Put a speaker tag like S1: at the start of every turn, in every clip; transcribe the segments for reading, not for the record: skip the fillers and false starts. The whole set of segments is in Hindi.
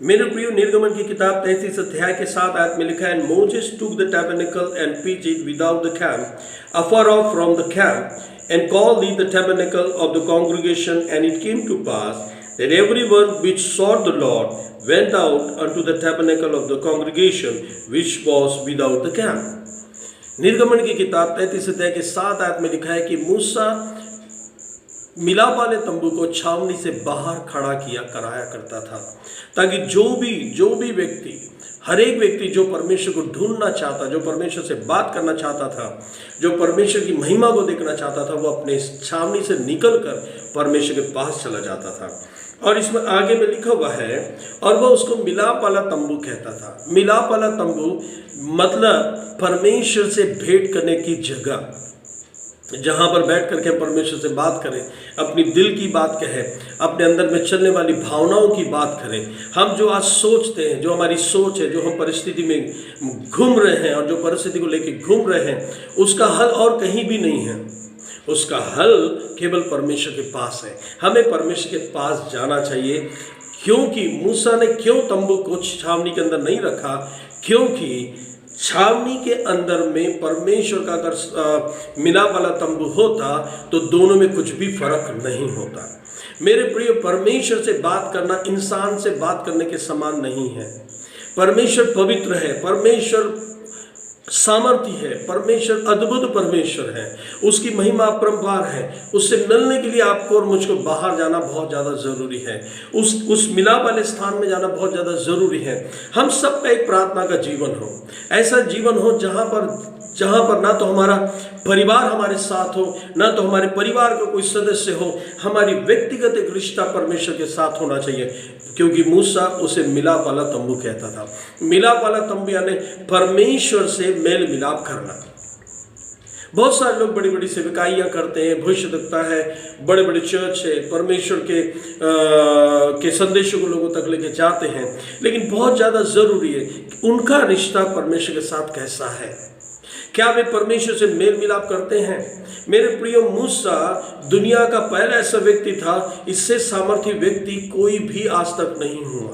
S1: मेरे प्रियो, निर्गमन की किताब 33 अध्याय के 7 आयत में लिखा है, Moses took the tabernacle and pitch it without the camp afar off from the camp and call the the tabernacle of the congregation and it came to pass that everyone which sought the Lord went out unto the tabernacle of the congregation which was without the camp। निर्गमन की किताब 33 अध्याय के 7 आयत में लिखा है कि मूसा मिलाप वाले तंबू को छावनी से बाहर खड़ा कराया करता था, ताकि जो भी व्यक्ति, हर एक व्यक्ति जो परमेश्वर को ढूंढना चाहता, जो परमेश्वर से बात करना चाहता था, जो परमेश्वर की महिमा को देखना चाहता था, वो अपने छावनी से निकलकर परमेश्वर के पास चला जाता था। और इसमें आगे में लिखा हुआ है, और वह उसको मिलाप वाला तंबू कहता था। मिलाप वाला तंबू मतलब परमेश्वर से भेंट करने की जगह, जहाँ पर बैठ करके परमेश्वर से बात करें, अपनी दिल की बात कहें, अपने अंदर में चलने वाली भावनाओं की बात करें। हम जो आज सोचते हैं, जो हमारी सोच है, जो हम परिस्थिति में घूम रहे हैं और जो परिस्थिति को लेकर घूम रहे हैं, उसका हल और कहीं भी नहीं है। उसका हल केवल परमेश्वर के पास है। हमें परमेश्वर के पास जाना चाहिए। क्योंकि मूसा ने क्यों तंबू को छावनी के अंदर नहीं रखा? क्योंकि छावनी के अंदर में परमेश्वर का अगर मिलाप वाला तंबू होता तो दोनों में कुछ भी फर्क नहीं होता। मेरे प्रिय, परमेश्वर से बात करना इंसान से बात करने के समान नहीं है। परमेश्वर पवित्र है, परमेश्वर सामर्थी है, परमेश्वर अद्भुत परमेश्वर है, उसकी महिमा अपरंपार है। उससे मिलने के लिए आपको और मुझको बाहर जाना बहुत ज़्यादा ज़रूरी है। उस मिलाप वाले स्थान में जाना बहुत ज़्यादा ज़रूरी है। हम सब का एक प्रार्थना का जीवन हो, ऐसा जीवन हो जहाँ पर ना तो हमारा परिवार हमारे साथ हो, ना तो हमारे परिवार का कोई सदस्य हो। हमारी व्यक्तिगत एक रिश्ता परमेश्वर के साथ होना चाहिए, क्योंकि मूसा उसे मिलाप वाला तंबू कहता था। मिलाप वाला तंबू यानी परमेश्वर से मेल मिलाप करना। बहुत सारे लोग बड़ी बड़ी सेवकाइयाँ करते हैं, भविष्य दिखता है, बड़े बड़े चर्च है, परमेश्वर के संदेशों को लोगों तक लेके जाते हैं, लेकिन बहुत ज़्यादा ज़रूरी है कि उनका रिश्ता परमेश्वर के साथ कैसा है। क्या वे परमेश्वर से मेल मिलाप करते हैं? मेरे प्रियो, मूसा दुनिया का पहला ऐसा व्यक्ति था, इससे सामर्थी व्यक्ति कोई भी आज तक नहीं हुआ,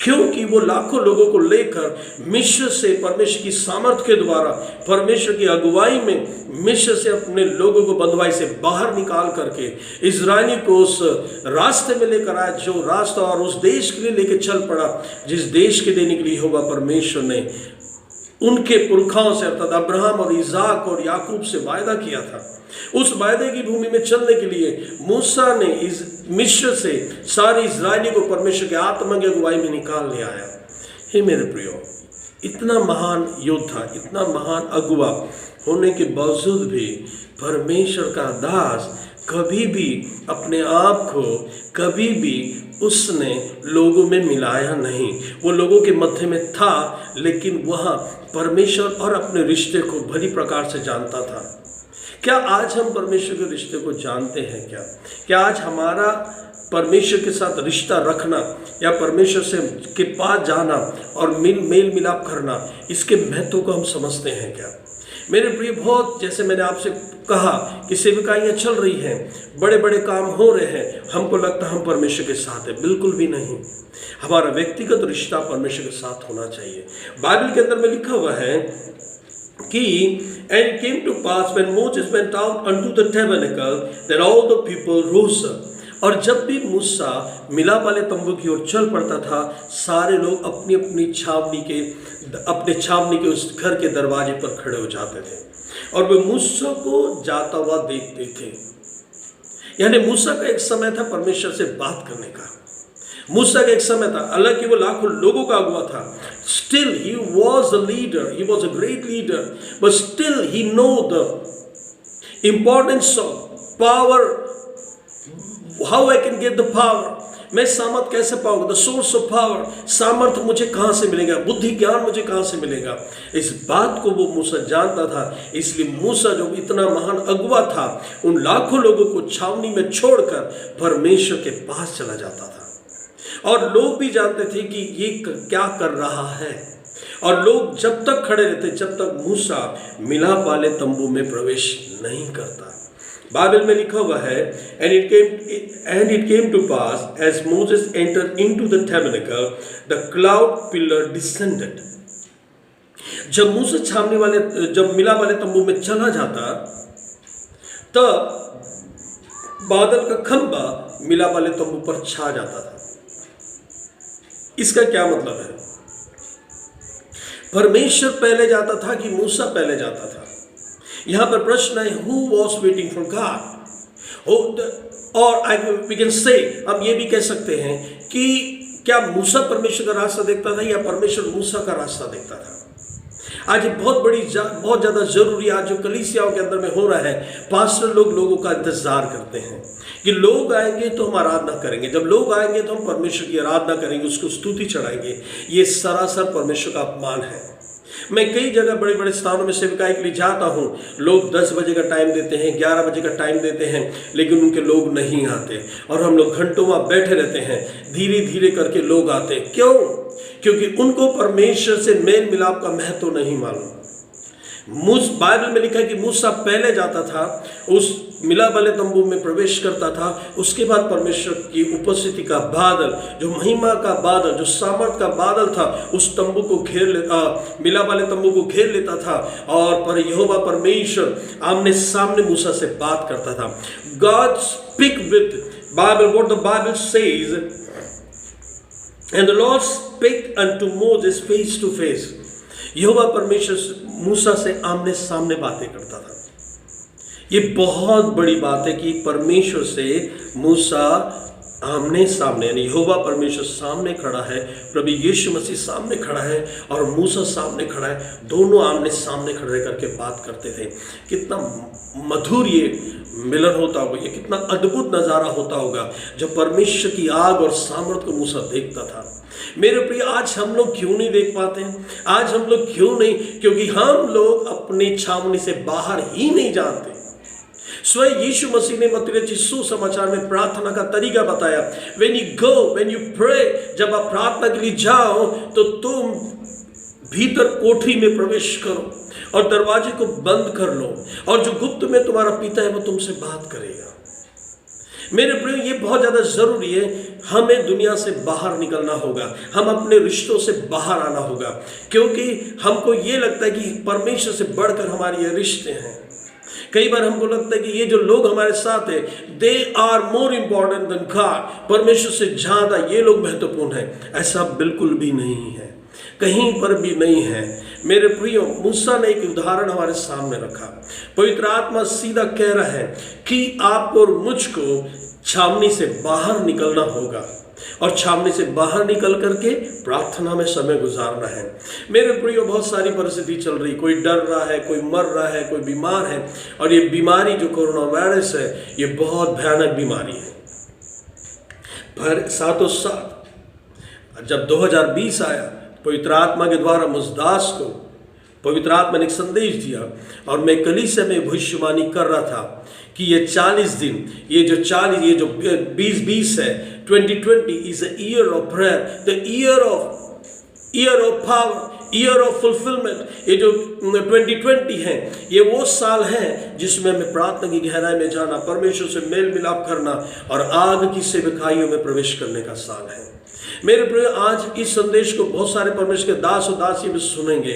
S1: क्योंकि वो लाखों लोगों को लेकर मिस्र से परमेश्वर की सामर्थ के द्वारा, परमेश्वर की अगुवाई में मिस्र से अपने लोगों को बंधुआई से बाहर निकाल करके इजरायली को उस रास्ते में लेकर आया, जो रास्ता और उस देश के लिए लेकर चल पड़ा जिस देश के देने के लिए होगा परमेश्वर ने उनके पुरखाओं से, अर्थात अब्राहम और इसाक और याकूब से वायदा किया था। उस वायदे की भूमि में चलने के लिए मूसा ने इस मिस्र से सारे इजरायली को परमेश्वर के आत्मा की अगुवाई में निकाल ले आया। हे मेरे प्रियो, इतना महान योद्धा, इतना महान अगुवा होने के बावजूद भी परमेश्वर का दास कभी भी अपने आप को कभी भी उसने लोगों में मिलाया नहीं। वो लोगों के मध्य में था, लेकिन वह परमेश्वर और अपने रिश्ते को भली प्रकार से जानता था। क्या आज हम परमेश्वर के रिश्ते को जानते हैं? क्या आज हमारा परमेश्वर के साथ रिश्ता रखना या परमेश्वर से के पास जाना और मेल मिलाप करना, इसके महत्व को हम समझते हैं क्या? मेरे प्रिय, बहुत जैसे मैंने आपसे कहा कि सेवकाइयाँ चल रही हैं, बड़े बड़े काम हो रहे हैं, हमको लगता है हम परमेश्वर के साथ है। बिल्कुल भी नहीं। हमारा व्यक्तिगत रिश्ता परमेश्वर के साथ होना चाहिए। बाइबल के अंदर में लिखा हुआ है कि and came to pass when Moses went out unto the tabernacle that all the people rose up। और जब भी मूसा मिलाप वाले तंबू की ओर चल पड़ता था, सारे लोग अपनी छावनी के उस घर के दरवाजे पर खड़े हो जाते थे और वे मूसा को जाता हुआ देखते थे। यानी मूसा का एक समय था परमेश्वर से बात करने का। मूसा का एक समय था, हालांकि वो लाखों लोगों का अगुवा था, still he was a leader, he was a great leader, but still he know the importance of power, how I can get the power, मैं सामर्थ कैसे पाऊंगा, the source of power, सामर्थ मुझे कहाँ से मिलेगा, बुद्धि ज्ञान मुझे कहाँ से मिलेगा। इस बात को वो मूसा जानता था, इसलिए मूसा जो इतना महान अगुवा था, उन लाखों लोगों को छावनी में छोड़कर परमेश्वर के पास चला जाता था। और लोग भी जानते थे कि ये क्या कर रहा है, और लोग जब तक खड़े रहते जब तक मूसा मिलाप वाले तंबू में प्रवेश नहीं करता। बाइबल में लिखा हुआ है, and it came to pass as Moses entered into the tabernacle the cloud pillar descended. जब मूसा छावनी वाले, जब मिलाप वाले तंबू में चला जाता, तब बादल का खंबा मिलाप वाले तंबू पर छा जाता था। इसका क्या मतलब है? परमेश्वर पहले जाता था कि मूसा पहले जाता था? यहां पर प्रश्न है, who was waiting for God? और वी कैन से, हम ये भी कह सकते हैं कि क्या मूसा परमेश्वर का रास्ता देखता था या परमेश्वर मूसा का रास्ता देखता था? आज बहुत ज्यादा जरूरी आज जो कलीसियाओं के अंदर में हो रहा है, पास्टर लोग लोगों का इंतजार करते हैं कि लोग आएंगे तो हम आराधना करेंगे, जब लोग आएंगे तो हम परमेश्वर की आराधना करेंगे, उसको स्तुति चढ़ाएंगे। ये सरासर परमेश्वर का अपमान है। मैं कई जगह बड़े बड़े स्थानों में सेवकाई के लिए जाता हूँ, लोग 10 बजे का टाइम देते हैं, 11 बजे का टाइम देते हैं, लेकिन उनके लोग नहीं आते और हम लोग घंटों वहाँ बैठे रहते हैं। धीरे धीरे करके लोग आते। क्यों? क्योंकि उनको परमेश्वर से मेल मिलाप का महत्व नहीं मालूम। बाइबल में लिखा है कि मूसा पहले जाता था, उस मिलाप वाले तंबू में प्रवेश करता था, उसके बाद परमेश्वर की उपस्थिति का बादल, जो महिमा का बादल, जो सामर्थ का बादल था, उस तंबू को घेर लेता, मिलाप वाले तंबू को घेर लेता था और पर यहोवा परमेश्वर आमने सामने मूसा से बात करता था। God speak with Bible, what the Bible says, and the Lord spake unto Moses face to face. यहोवा परमेश्वर मूसा से आमने सामने बातें करता था। ये बहुत बड़ी बात है कि परमेश्वर से मूसा आमने सामने, यानी यहोवा परमेश्वर सामने खड़ा है, प्रभु यीशु मसीह सामने खड़ा है और मूसा सामने खड़ा है, दोनों आमने सामने खड़े करके बात करते थे। कितना मधुर ये मिलन होता होगा, ये कितना अद्भुत नज़ारा होता होगा जब परमेश्वर की आग और सामर्थ को मूसा देखता था। मेरे प्रिय, आज हम लोग क्यों नहीं देख पाते हैं? आज हम लोग क्यों नहीं? क्योंकि हम लोग अपनी छावनी से बाहर ही नहीं जानते। स्वयं यीशु मसीह ने मत्ती रचित सुसमाचार में प्रार्थना का तरीका बताया। When you go, when you pray, जब आप प्रार्थना के लिए जाओ तो तुम भीतर कोठरी में प्रवेश करो और दरवाजे को बंद कर लो, और जो गुप्त में तुम्हारा पिता है वो तुमसे बात करेगा। मेरे प्रिय, ये बहुत ज़्यादा ज़रूरी है। हमें दुनिया से बाहर निकलना होगा, हम अपने रिश्तों से बाहर आना होगा, क्योंकि हमको ये लगता है कि परमेश्वर से बढ़कर हमारे ये रिश्ते हैं। कई बार हमको लगता है कि ये जो लोग हमारे साथ हैं, they are more important than God, परमेश्वर से ज़्यादा ये लोग महत्वपूर्ण हैं। ऐसा बिल्कुल भी नहीं है, कहीं पर भी नहीं है। मेरे प्रियो, मूसा ने एक उदाहरण हमारे सामने रखा। पवित्र आत्मा सीधा कह रहा है कि आपको और मुझको छावनी से बाहर निकलना होगा और छावनी से बाहर निकल करके प्रार्थना में समय गुजारना है। मेरे प्रियो, बहुत सारी परिस्थिति चल रही, कोई डर रहा है, कोई मर रहा है, कोई बीमार है, और ये बीमारी जो कोरोना वायरस है, ये बहुत भयानक बीमारी है। पर साथों साथ जब 2020 आया, पवित्र आत्मा के द्वारा मुझदास को पवित्र आत्मा ने एक संदेश दिया और मैं कलीसिया में भविष्यवाणी कर रहा था कि ये 40 दिन, ये जो 2020 है, 2020 is a year of prayer, the year of power, year of fulfilment. ये जो 2020 है, ये वो साल है जिसमें हमें प्रार्थना की गहराई में जाना, परमेश्वर से मेल मिलाप करना और आग की सेवकाइयों में प्रवेश करने का साल है। मेरे प्रिय, आज इस संदेश को बहुत सारे परमेश्वर के दास और दासी भी सुनेंगे।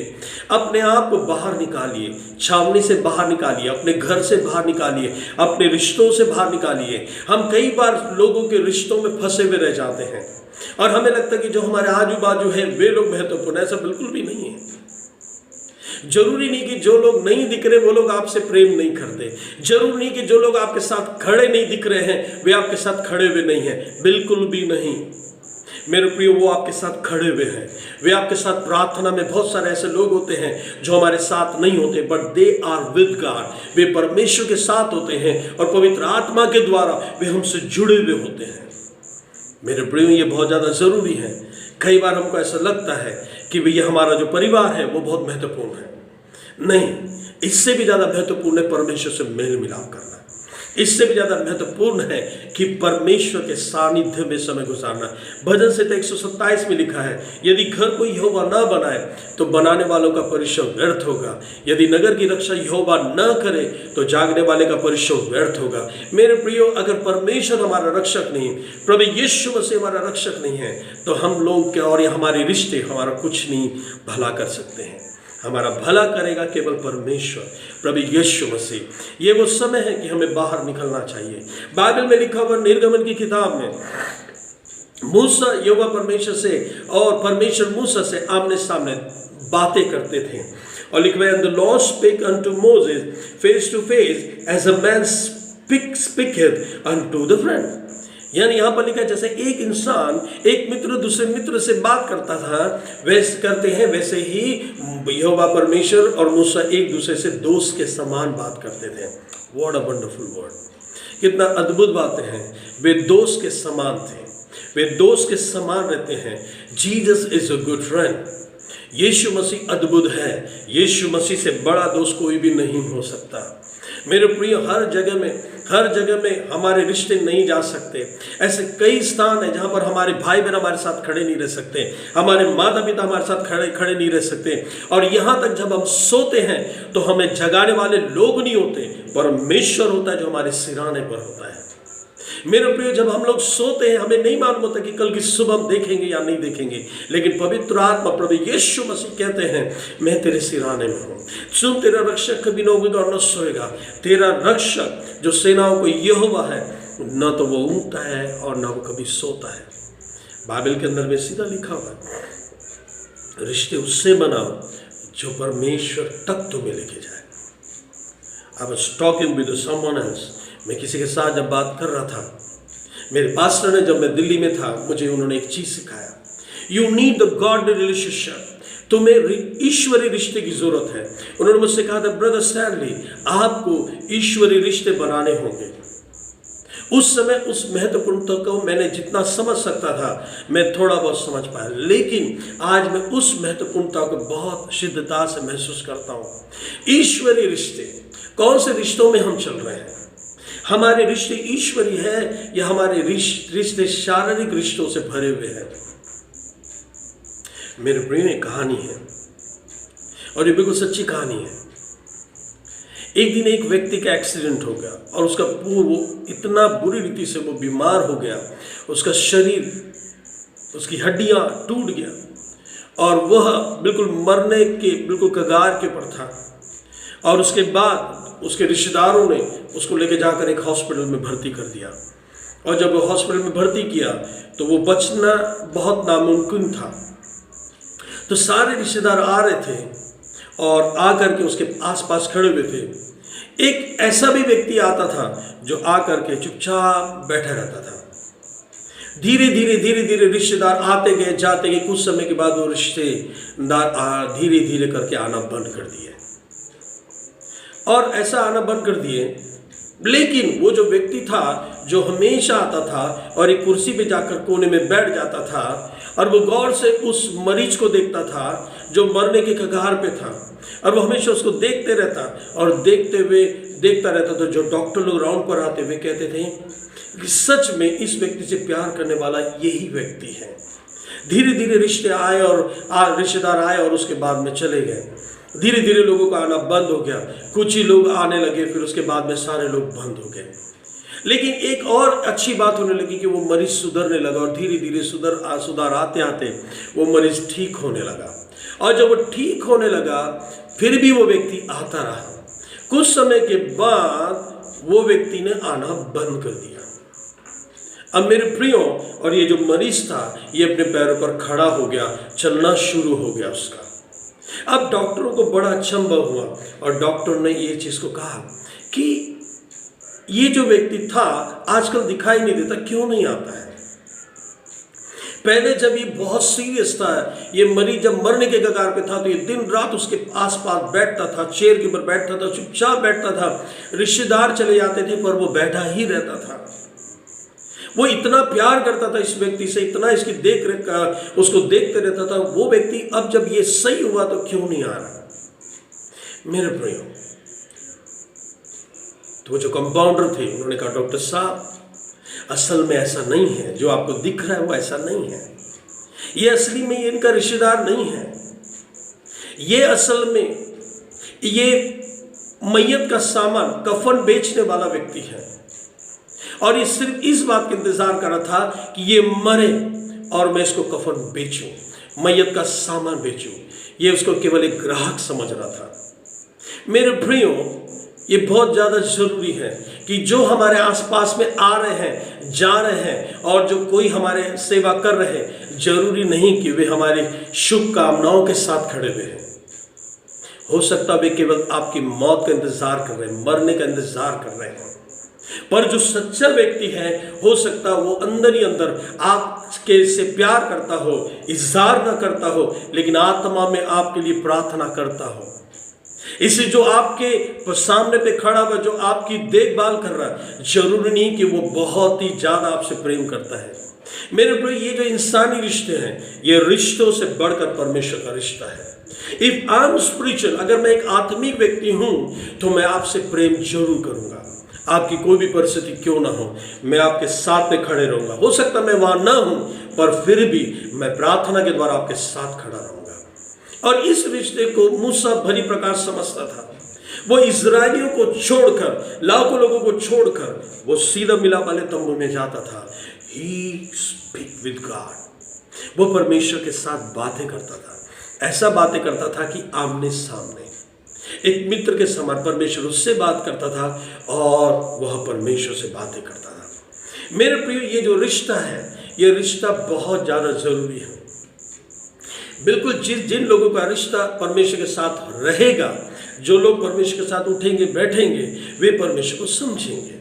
S1: अपने आप को बाहर निकालिए, छावनी से बाहर निकालिए, अपने घर से बाहर निकालिए, अपने रिश्तों से बाहर निकालिए। हम कई बार लोगों के रिश्तों में फंसे हुए रह जाते हैं और हमें लगता है कि जो हमारे आजू बाजू है वे लोग महत्वपूर्ण है। ऐसा बिल्कुल भी नहीं है। जरूरी नहीं कि जो लोग नहीं दिख रहे वो लोग आपसे प्रेम नहीं करते। जरूरी नहीं कि जो लोग आपके साथ खड़े नहीं दिख रहे हैं वे आपके साथ खड़े हुए नहीं हैं। बिल्कुल भी नहीं मेरे प्रियो, वो आपके साथ खड़े हुए हैं। वे आपके साथ प्रार्थना में, बहुत सारे ऐसे लोग होते हैं जो हमारे साथ नहीं होते, but they are with God. वे परमेश्वर के साथ होते हैं और पवित्र आत्मा के द्वारा वे हमसे जुड़े हुए होते हैं। मेरे प्रियो, ये बहुत ज़्यादा ज़रूरी है। कई बार हमको ऐसा लगता है कि भैया हमारा जो परिवार है वो बहुत महत्वपूर्ण है। नहीं, इससे भी ज़्यादा महत्वपूर्ण है परमेश्वर से मेल मिलाप करना। इससे भी ज्यादा महत्वपूर्ण है कि परमेश्वर के सानिध्य में समय गुजारना। भजन संहिता 127 में लिखा है, यदि घर को यहोवा न बनाए तो बनाने वालों का परिश्रम व्यर्थ होगा। यदि नगर की रक्षा यहोवा न करे तो जागने वाले का परिश्रम व्यर्थ होगा। मेरे प्रियो, अगर परमेश्वर हमारा रक्षक नहीं, प्रभु यीशु मसीह हमारा रक्षक नहीं है, तो हम लोग क्या और हमारे रिश्ते हमारा कुछ नहीं भला कर सकते हैं। हमारा भला करेगा केवल परमेश्वर, प्रभु यीशु मसीह। ये वो समय है कि हमें बाहर निकलना चाहिए। बाइबल में लिखा हुआ निर्गमन की किताब में मूसा यहोवा परमेश्वर से और परमेश्वर मूसा से आमने सामने बातें करते थे और लिखा है, the Lord spake unto Moses face to face as a man speaketh unto the friend। यानी यहाँ पर लिखा है, जैसे एक इंसान एक मित्र दूसरे मित्र से बात करता था वैसे करते हैं, वैसे ही यहोवा परमेश्वर और मूसा एक दूसरे से दोस्त के समान बात करते थे। व्हाट अ वंडरफुल वर्ड, कितना अद्भुत बातें हैं। वे दोस्त के समान थे, वे दोस्त के समान रहते हैं। Jesus is a good friend. यीशु मसीह अद्भुत है। यीशु मसीह से बड़ा दोस्त कोई भी नहीं हो सकता। मेरे प्रिय, हर जगह में हमारे रिश्ते नहीं जा सकते। ऐसे कई स्थान है जहाँ पर हमारे भाई बहन हमारे साथ खड़े नहीं रह सकते, हमारे माता पिता हमारे साथ खड़े नहीं रह सकते। और यहाँ तक जब हम सोते हैं तो हमें जगाने वाले लोग नहीं होते, परमेश्वर होता है जो हमारे सिराने पर होता है। मेरे प्रिय, जब हम लोग सोते हैं हमें नहीं मालूम होता कि कल की सुबह हम देखेंगे या नहीं देखेंगे, लेकिन पवित्र आत्मा प्रभु यीशु मसीह कहते हैं, मैं तेरे सिराने में हूँ। सुन, तेरा रक्षक कभी न उगेगा और न सोएगा। तेरा रक्षक जो सेनाओं को यहोवा है, न तो वो ऊँगता है और न वो कभी सोता है। बाइबल के अंदर में सीधा लिखा हुआ है, रिश्ते उससे बनाओ जो परमेश्वर तक तुम्हें लेके जाए। I was talking with someone else. मैं किसी के साथ जब बात कर रहा था, मेरे पास्टर ने, जब मैं दिल्ली में था, मुझे उन्होंने एक चीज सिखाया, you need the God relationship. तुम्हें ईश्वरीय रिश्ते की जरूरत है। उन्होंने मुझसे कहा था, ब्रदर स्टैनली, आपको ईश्वरीय रिश्ते बनाने होंगे। उस समय उस महत्वपूर्णता को मैंने जितना समझ सकता था मैं थोड़ा बहुत समझ पाया, लेकिन आज मैं उस महत्वपूर्णता को बहुत सिद्धता से महसूस करता हूँ। ईश्वरीय रिश्ते, कौन से रिश्तों में हम चल रहे हैं? हमारे रिश्ते ईश्वरीय है या हमारे रिश्ते शारीरिक रिश्तों से भरे हुए हैं? मेरे प्रिय, एक कहानी है और ये बिल्कुल सच्ची कहानी है। एक दिन एक व्यक्ति का एक्सीडेंट हो गया और उसका वो इतना बुरी रीति से वो बीमार हो गया, उसका शरीर, उसकी हड्डियां टूट गया और वह बिल्कुल मरने के बिल्कुल कगार के पर था। और उसके बाद उसके रिश्तेदारों ने उसको लेके जाकर एक हॉस्पिटल में भर्ती कर दिया और जब वो हॉस्पिटल में भर्ती किया तो वो बचना बहुत नामुमकिन था। तो सारे रिश्तेदार आ रहे थे और आकर के उसके आसपास खड़े हुए थे। एक ऐसा भी व्यक्ति आता था जो आकर के चुपचाप बैठा रहता था। धीरे धीरे रिश्तेदार आते गए, जाते गए। कुछ समय के बाद वो रिश्तेदार धीरे धीरे करके आना बंद कर दिए और ऐसा आना बंद कर दिए। लेकिन वो जो व्यक्ति था जो हमेशा आता था और एक कुर्सी पे जाकर कोने में बैठ जाता था और वो गौर से उस मरीज को देखता था जो मरने के कगार पे था और वो हमेशा उसको देखते रहता और देखता रहता था। जो डॉक्टर लोग राउंड पर आते हुए कहते थे कि सच में इस व्यक्ति से प्यार करने वाला यही व्यक्ति है। धीरे धीरे रिश्तेदार आए और उसके बाद में चले गए। धीरे धीरे लोगों का आना बंद हो गया, कुछ ही लोग आने लगे, फिर उसके बाद में सारे लोग बंद हो गए। लेकिन एक और अच्छी बात होने लगी कि वो मरीज सुधरने लगा और धीरे धीरे सुधार आते आते वो मरीज ठीक होने लगा। और जब वो ठीक होने लगा फिर भी वो व्यक्ति आता रहा। कुछ समय के बाद वो व्यक्ति ने आना बंद कर दिया। अब मेरे प्रियो, और ये जो मरीज था ये अपने पैरों पर खड़ा हो गया, चलना शुरू हो गया उसका। अब डॉक्टरों को बड़ा अचंभा हुआ और डॉक्टर ने ये चीज को कहा कि ये जो व्यक्ति था आजकल दिखाई नहीं देता, क्यों नहीं आता है? पहले जब ये बहुत सीरियस था, ये मरीज जब मरने के कगार पे था तो ये दिन रात उसके आसपास बैठता था, चेयर के ऊपर बैठता था, चुपचाप बैठता था। रिश्तेदार चले जाते थे पर वो बैठा ही रहता था। वो इतना प्यार करता था इस व्यक्ति से, इतना इसकी देख रेख उसको देखते रहता था। वो व्यक्ति अब जब ये सही हुआ तो क्यों नहीं आ रहा? मेरे प्रियो, तो वो जो कंपाउंडर थे उन्होंने कहा, डॉक्टर साहब असल में ऐसा नहीं है, जो आपको दिख रहा है वो ऐसा नहीं है, ये असली में ये इनका रिश्तेदार नहीं है, ये असल में ये मैयत का सामान कफन बेचने वाला व्यक्ति है, और ये सिर्फ इस बात का इंतजार कर रहा था कि ये मरे और मैं इसको कफन बेचूं, मैयत का सामान बेचूं। ये उसको केवल एक ग्राहक समझ रहा था। मेरे प्रियो, ये बहुत ज़्यादा ज़रूरी है कि जो हमारे आसपास में आ रहे हैं, जा रहे हैं, और जो कोई हमारे सेवा कर रहे हैं, जरूरी नहीं कि वे हमारी शुभकामनाओं के साथ खड़े हुए हैं। हो सकता वे केवल आपकी मौत का इंतजार कर रहे हैं, मरने का इंतजार कर रहे हैं। पर जो सच्चा व्यक्ति है, हो सकता वो अंदर ही अंदर आपके से प्यार करता हो, इज़हार ना करता हो, लेकिन आत्मा में आपके लिए प्रार्थना करता हो। इसे जो आपके सामने पे खड़ा हुआ, जो आपकी देखभाल कर रहा है, जरूरी नहीं कि वो बहुत ही ज्यादा आपसे प्रेम करता है। मेरे भाई, ये जो इंसानी रिश्ते हैं, ये रिश्तों से बढ़कर परमेश्वर का रिश्ता है। इफ आई एम स्पिरिचुअल, अगर मैं एक आत्मिक व्यक्ति हूं, तो मैं आपसे प्रेम जरूर करूंगा। आपकी कोई भी परिस्थिति क्यों ना हो, मैं आपके साथ में खड़े रहूंगा। हो सकता मैं वहां ना हूं, पर फिर भी मैं प्रार्थना के द्वारा आपके साथ खड़ा रहूंगा। और इस रिश्ते को मूसा भली प्रकार समझता था। वो इजरायलियों को छोड़कर, लाखों लोगों को छोड़कर, वो सीधा मिलाप वाले तंबू में जाता था। ही स्पीक विद गॉड, वो परमेश्वर के साथ बातें करता था। ऐसा बातें करता था कि आमने सामने एक मित्र के समान परमेश्वर उससे बात करता था और वह परमेश्वर से बातें करता था। मेरे प्रिय, ये जो रिश्ता है, ये रिश्ता बहुत ज्यादा जरूरी है। बिल्कुल जिन लोगों का रिश्ता परमेश्वर के साथ रहेगा, जो लोग परमेश्वर के साथ उठेंगे बैठेंगे, वे परमेश्वर को समझेंगे।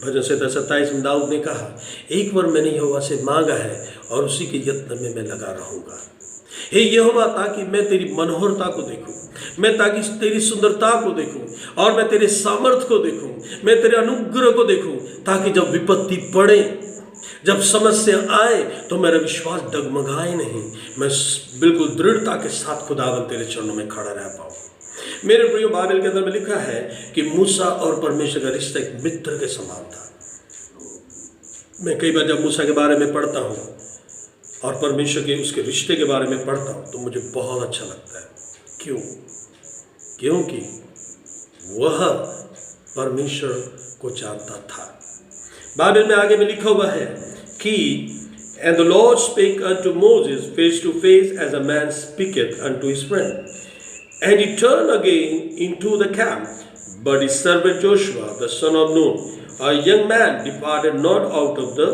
S1: भजन 27 में दाऊद ने कहा, एक बार मैंने यहोवा से मांगा है और उसी के यत्न में मैं लगा रहूंगा। हे यहोवा, ताकि मैं तेरी मनोहरता को देखूं, मैं ताकि तेरी सुंदरता को देखूं, और मैं तेरे सामर्थ्य को देखूं, मैं तेरे अनुग्रह को देखूं, ताकि जब विपत्ति पड़े, जब समस्या आए, तो मेरा विश्वास डगमगाए नहीं, मैं बिल्कुल दृढ़ता के साथ खुदावन तेरे चरणों में खड़ा रह पाऊं। मेरे प्रियो, बाइबल के अंदर में लिखा है कि मूसा और परमेश्वर का रिश्ता एक मित्र के समान था। मैं कई बार जब मूसा के बारे में पढ़ता हूं और परमेश्वर के उसके रिश्ते के बारे में पढ़ता हूं, तो मुझे बहुत अच्छा लगता है। क्यों? क्योंकि वह परमेश्वर को जानता था। बाइबल में आगे में लिखा हुआ है कि and the Lord spake unto Moses face to face as a man speaketh unto his friend. And he turned again into the camp, but his servant Joshua, the son of Nun, a young man, departed not out of the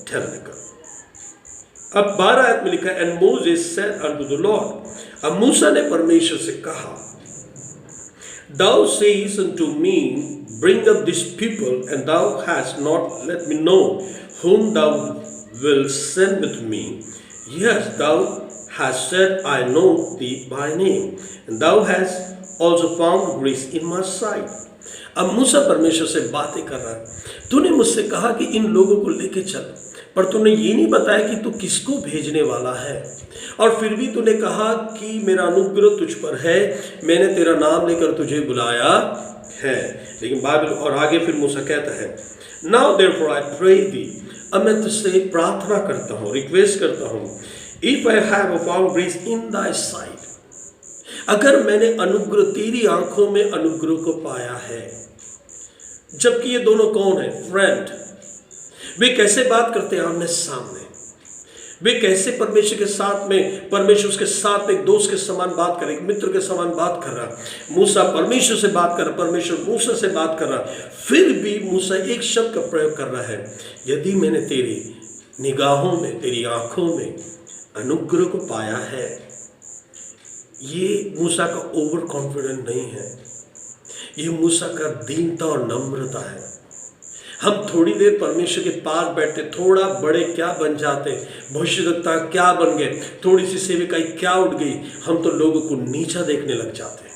S1: tabernacle. अब 12 आयत में लिखा है, and Moses said unto the Lord, अब मूसा ने परमेश्वर से कहा, thou sayest unto me, bring up this people, and thou hast not let me know whom thou wilt send with me. Yes, thou hast said, I know thee by name, and thou hast also found grace in my sight. अब मूसा परमेश्वर से बातें कर रहा है, तूने मुझसे कहा कि इन लोगों को लेके चल, पर तूने ये नहीं बताया कि तू किसको भेजने वाला है। और फिर भी तूने कहा कि मेरा अनुग्रह तुझ पर है, मैंने तेरा नाम लेकर तुझे बुलाया है। लेकिन बाइबल और आगे फिर मूसा कहता है, नाउ देयरफॉर आई प्रे थी, अब मैं तुझसे प्रार्थना करता हूँ, रिक्वेस्ट करता हूँ, if I have found grace in thy sight, अगर मैंने अनुग्रह तेरी आंखों में अनुग्रह को पाया है। जबकि ये दोनों कौन है? फ्रेंड। वे कैसे बात करते हैं आमने सामने, वे कैसे परमेश्वर के साथ में, परमेश्वर उसके साथ में एक दोस्त के समान बात कर रहा है, एक मित्र के समान बात कर रहा है। मूसा परमेश्वर से बात कर रहा, परमेश्वर मूसा से बात कर रहा, फिर भी मूसा एक शब्द का प्रयोग कर रहा है, यदि मैंने तेरी निगाहों में, तेरी आंखों में अनुग्रह को पाया है। ये मूसा का ओवर कॉन्फिडेंट नहीं है, ये मूसा का दीनता और नम्रता है। हम थोड़ी देर परमेश्वर के पास बैठते, थोड़ा बड़े क्या बन जाते, भविष्यवक्ता क्या बन गए, थोड़ी सी सेविकाई क्या उठ गई, हम तो लोगों को नीचा देखने लग जाते हैं।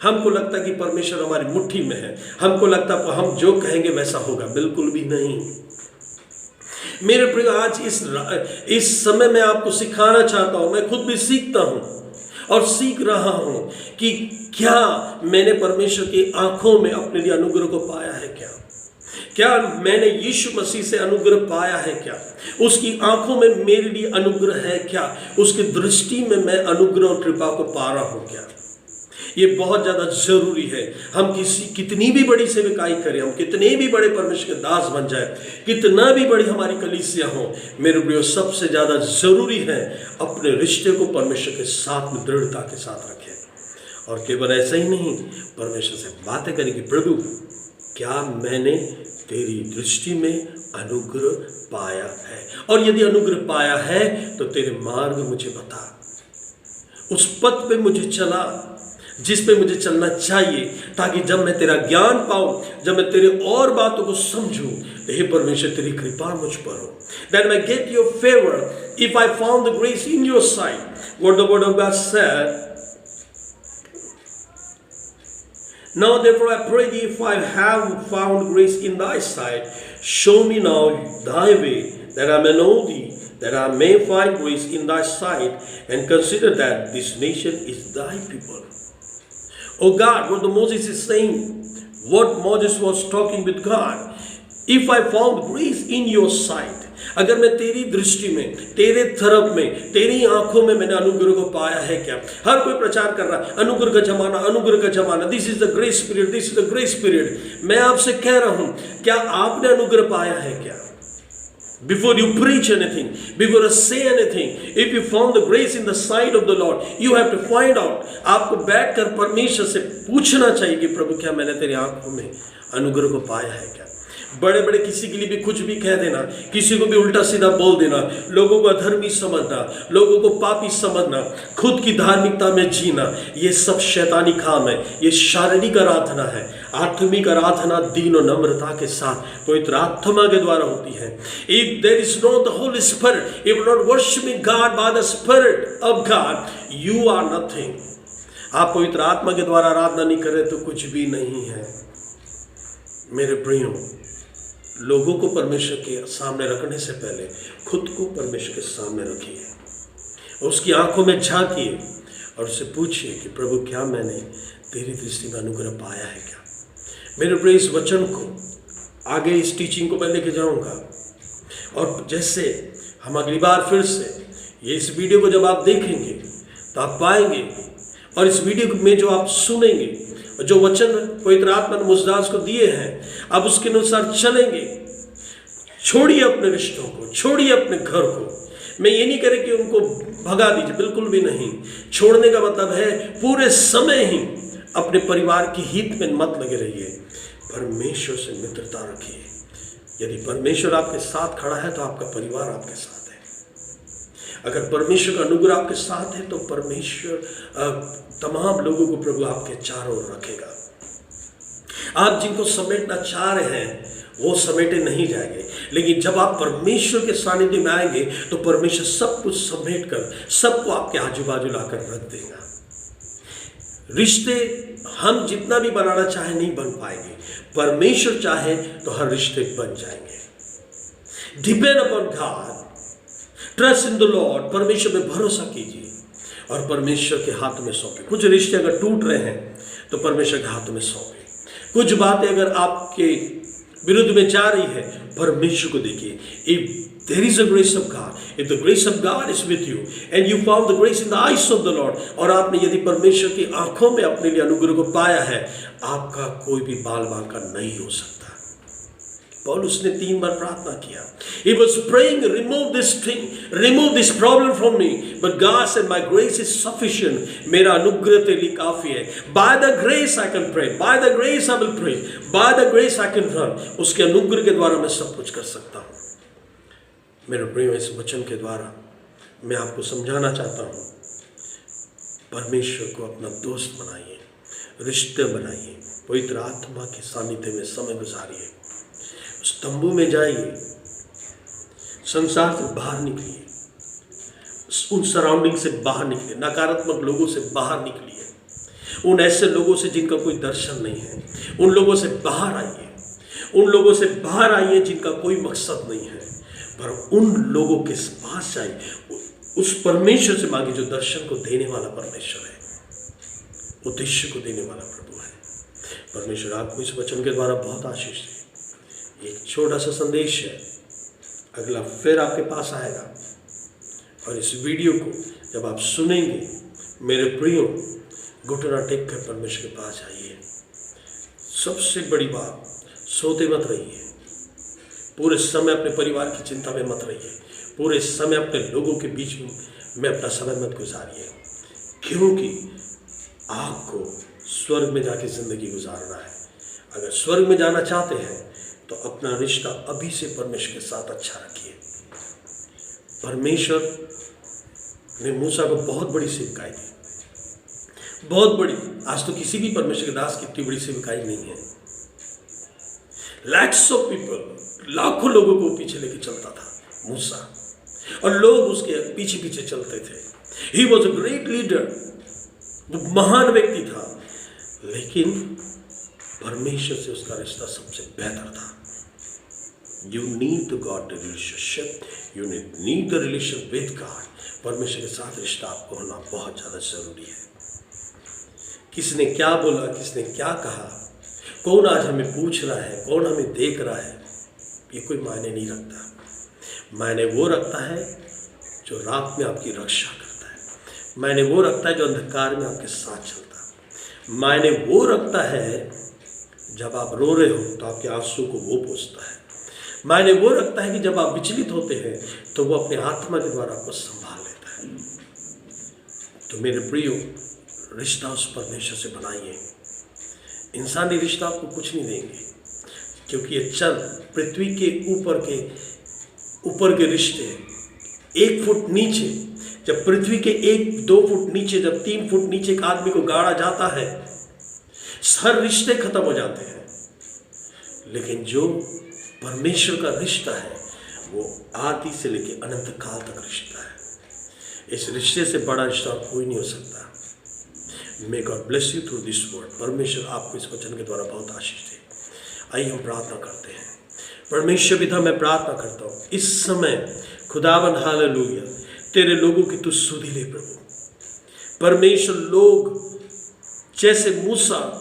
S1: हमको लगता है कि परमेश्वर हमारी मुट्ठी में है, हमको लगता है हम जो कहेंगे वैसा होगा। बिल्कुल भी नहीं। मेरे प्रिय, आज इस समय मैं आपको सिखाना चाहता हूं, मैं खुद भी सीखता हूं और सीख रहा हूं कि क्या मैंने परमेश्वर की आंखों में अपने लिए अनुग्रह को पाया है, क्या मैंने यीशु मसीह से अनुग्रह पाया है, क्या उसकी आंखों में मेरे लिए अनुग्रह है, क्या उसकी दृष्टि में मैं अनुग्रह और कृपा को पा रहा हूं क्या। ये बहुत ज्यादा जरूरी है। हम कितनी भी बड़ी सेवकाई करें, हम कितने भी बड़े परमेश्वर के दास बन जाए, कितना भी बड़ी हमारी कलीसिया हो, मेरे प्रियो सबसे ज्यादा जरूरी है अपने रिश्ते को परमेश्वर के साथ में दृढ़ता के साथ रखें। और केवल ऐसा ही नहीं, परमेश्वर से बातें करें कि प्रभु क्या मैंने तेरी दृष्टि में अनुग्रह पाया है, और यदि अनुग्रह पाया है तो तेरे मार्ग मुझे बता, उस पथ पे मुझे चला जिस पे मुझे चलना चाहिए, ताकि जब मैं तेरा ज्ञान पाऊं, जब मैं तेरे और बातों को समझूं, तो हे परमेश्वर तेरी कृपा मुझ पर हो। That I get your favor, if I found the grace in your sight, what the word of God said. Now therefore I pray thee, if I have found grace in thy sight, show me now thy way, that I may know thee, that I may find grace in thy sight, and consider that this nation is thy people. Oh God, what the Moses is saying, what Moses was talking with God, if I found grace in your sight, अगर मैं तेरी दृष्टि में, तेरे तरफ में, तेरी आंखों में मैंने अनुग्रह को पाया है क्या। हर कोई प्रचार कर रहा है अनुग्रह का जमाना, अनुग्रह का जमाना, this is the grace period, this is the grace period. मैं आपसे कह रहा हूं, क्या आपने अनुग्रह पाया है क्या। Before you preach anything, before you say anything, if you found the grace in the sight of the Lord, you have to find out. आपको बैठकर परमेश्वर से पूछना चाहिए कि प्रभु क्या मैंने तेरी आंखों में अनुग्रह को पाया है क्या। बड़े बड़े किसी के लिए भी कुछ भी कह देना, किसी को भी उल्टा सीधा बोल देना, लोगों को अधर्मी समझना, लोगों को पापी समझना, खुद की धार्मिकता में जीना, ये सब शैतानी काम है। ये शारीरिक आराधना है। आत्मिक आराधना दीन और नम्रता के साथ पवित्र आत्मा के द्वारा होती है। If there is not the Holy Spirit, if you are not worshiping God by the Spirit of God, you are nothing. आप पवित्र आत्मा के द्वारा आराधना नहीं करें तो कुछ भी नहीं है। मेरे प्रियो, लोगों को परमेश्वर के सामने रखने से पहले खुद को परमेश्वर के सामने रखिए, उसकी आंखों में झांकिए और उससे पूछिए कि प्रभु क्या मैंने तेरी दृष्टि में अनुग्रह पाया है क्या। मेरे प्रिय, इस वचन को आगे, इस टीचिंग को मैं लेके जाऊंगा, और जैसे हम अगली बार फिर से ये इस वीडियो को जब आप देखेंगे तो आप पाएंगे, और इस वीडियो में जो आप सुनेंगे, जो वचन पवित्र आत्मा ने मुझदास को दिए हैं, आप उसके अनुसार चलेंगे। छोड़िए अपने रिश्तों को, छोड़िए अपने घर को। मैं ये नहीं कह रही कि उनको भगा दीजिए, बिल्कुल भी नहीं। छोड़ने का मतलब है पूरे समय ही अपने परिवार की हित में मत लगे रहिए, परमेश्वर से मित्रता रखिए। यदि परमेश्वर आपके साथ खड़ा है तो आपका परिवार आपके साथ है। अगर परमेश्वर का अनुग्रह आपके साथ है तो परमेश्वर तमाम लोगों को प्रभु आपके चारों ओर रखेगा। आप जिनको समेटना चाह रहे हैं वो समेटे नहीं जाएंगे, लेकिन जब आप परमेश्वर के सानिध्य में आएंगे तो परमेश्वर सब कुछ समेट कर सबको आपके आजू बाजू लाकर रख देगा। रिश्ते हम जितना भी बनाना चाहे नहीं बन पाएंगे, परमेश्वर चाहे तो हर रिश्ते बन जाएंगे। Depend upon God, trust in the Lord. परमेश्वर में भरोसा कीजिए और परमेश्वर के हाथ में सौंपे। कुछ रिश्ते अगर टूट रहे हैं तो परमेश्वर के हाथ में सौंपे। कुछ बातें अगर आपके विरुद्ध में जा रही है, परमेश्वर को देखिए। If there is a grace of God, if the grace of God is with you and you found the grace in the eyes of the Lord, और आपने यदि परमेश्वर की आंखों में अपने लिए अनुग्रह को पाया है, आपका कोई भी बाल बांका नहीं हो सकता। पौलुस ने 3 बार प्रार्थना किया। He was praying, remove this thing, remove this problem from me. But God said, my grace is sufficient. मेरा अनुग्रह तेरे लिए काफी है। By the grace I can pray, by the grace I will pray, by the grace I can run. उसके अनुग्रह के द्वारा मैं सब कुछ कर सकता हूँ। मेरे प्रियो, इस वचन के द्वारा मैं आपको समझाना चाहता हूँ, परमेश्वर को अपना दोस्त बनाइए, रिश्ते बनाइए, पवित्र आत्मा के सानिध्य में समय गुजारिए, उस तंबू में जाइए, संसार से बाहर निकलिए, उन सराउंडिंग से बाहर निकलिए, नकारात्मक लोगों से बाहर निकलिए, उन ऐसे लोगों से जिनका कोई दर्शन नहीं है, उन लोगों से बाहर आइए, उन लोगों से बाहर आइए जिनका कोई मकसद नहीं है, पर उन लोगों के पास जाइए, उस परमेश्वर से मांगे जो दर्शन को देने वाला परमेश्वर है, उद्देश्य को देने वाला प्रभु है। परमेश्वर आपको इस वचन के द्वारा बहुत आशीष दे। एक छोटा सा संदेश है, अगला फिर आपके पास आएगा। और इस वीडियो को जब आप सुनेंगे, मेरे प्रियो, घुटना टेक कर परमेश्वर के पास आइए। सबसे बड़ी बात, सोते मत रहिए। पूरे समय अपने परिवार की चिंता में मत रहिए। पूरे समय अपने लोगों के बीच में अपना समय मत गुजारिए, क्योंकि आपको स्वर्ग में जाके जिंदगी गुजारना है। अगर स्वर्ग में जाना चाहते हैं तो अपना रिश्ता अभी से परमेश्वर के साथ अच्छा रखिए। परमेश्वर ने मूसा को बहुत बड़ी सेवकाई दी, बहुत बड़ी। आज तो किसी भी परमेश्वर के दास की इतनी बड़ी सेवकाई नहीं है। लैक्स ऑफ पीपल, लाखों लोगों को पीछे लेके चलता था मूसा, और लोग उसके पीछे पीछे चलते थे। He was a great leader, वो महान व्यक्ति था, लेकिन परमेश्वर से उसका रिश्ता सबसे बेहतर था। You need the God relationship, you need the relation with God. परमेश्वर के साथ रिश्ता आपको होना बहुत ज़्यादा जरूरी है। किसने क्या बोला, किसने क्या कहा, कौन आज हमें पूछ रहा है, कौन हमें देख रहा है, ये कोई मायने नहीं रखता। मायने वो रखता है जो रात में आपकी रक्षा करता है। मायने वो रखता है जो अंधकार में आपके साथ चलता है। मायने वो रखता है जब आप रो रहे हो तो आपके आंसू को वो पोंछता है। मायने वो रखता है कि जब आप विचलित होते हैं तो वो अपने आत्मा के द्वारा आपको संभाल लेता है। तो मेरे प्रियो, रिश्ता उस परमेश्वर से बनाइए। इंसानी रिश्ता आपको कुछ नहीं देंगे, क्योंकि ये चंद पृथ्वी के ऊपर के रिश्ते, 1 फुट नीचे, जब पृथ्वी के 1-2 फुट नीचे, जब 3 फुट नीचे एक आदमी को गाड़ा जाता है, हर रिश्ते खत्म हो जाते हैं। लेकिन जो परमेश्वर का रिश्ता है वो आदि से लेकर अनंत काल तक रिश्ता है। इस रिश्ते से बड़ा रिश्ता कोई नहीं हो सकता। May God bless you through this word. परमेश्वर आपको इस वचन के द्वारा बहुत आशीष दे। आइए हम प्रार्थना करते हैं। परमेश्वर पिता, मैं प्रार्थना करता हूँ इस समय खुदावन, हालेलुया, तेरे लोगों की तू सुधि ले प्रभु। परमेश्वर, लोग जैसे मूसा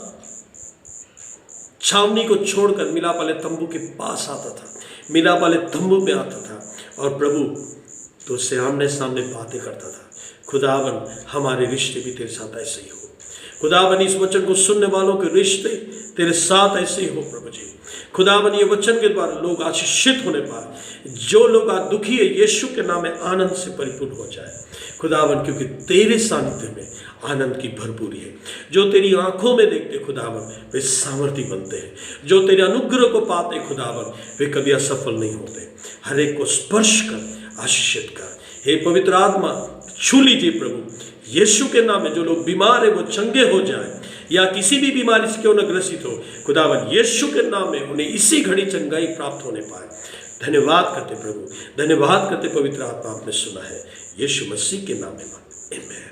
S1: छावनी को छोड़कर मिलाप वाले तंबू के पास आता था, मिलाप वाले तंबू में आता था, और प्रभु तो उससे आमने सामने बातें करता था। खुदावन, हमारे रिश्ते भी तेरे साथ ऐसे ही हो। खुदावन, इस वचन को सुनने वालों के रिश्ते तेरे साथ ऐसे ही हो प्रभु जी। खुदावन, ये वचन के द्वारा लोग आशीषित होने पाए। जो लोग आज दुखी है, यीशु के नाम में आनंद से परिपूर्ण हो जाए खुदावन, क्योंकि तेरे सानिध्य में आनंद की भरपूरी है। जो तेरी आंखों में देखते खुदावन, वे सामर्थी बनते हैं। जो तेरे अनुग्रह को पाते खुदावन, वे कभी असफल नहीं होते। हर एक को स्पर्श कर, आशीषित कर। हे पवित्र आत्मा, छू लीजिए प्रभु, यीशु के नाम में। जो लोग बीमार है वो चंगे हो जाए, या किसी भी बीमारी से क्यों न ग्रसित हो खुदावन, यीशु के नाम में उन्हें इसी घड़ी चंगाई प्राप्त होने पाए। धन्यवाद करते प्रभु, धन्यवाद करते पवित्र आत्मा, आपने सुना है। यीशु मसीह के नाम में आमीन।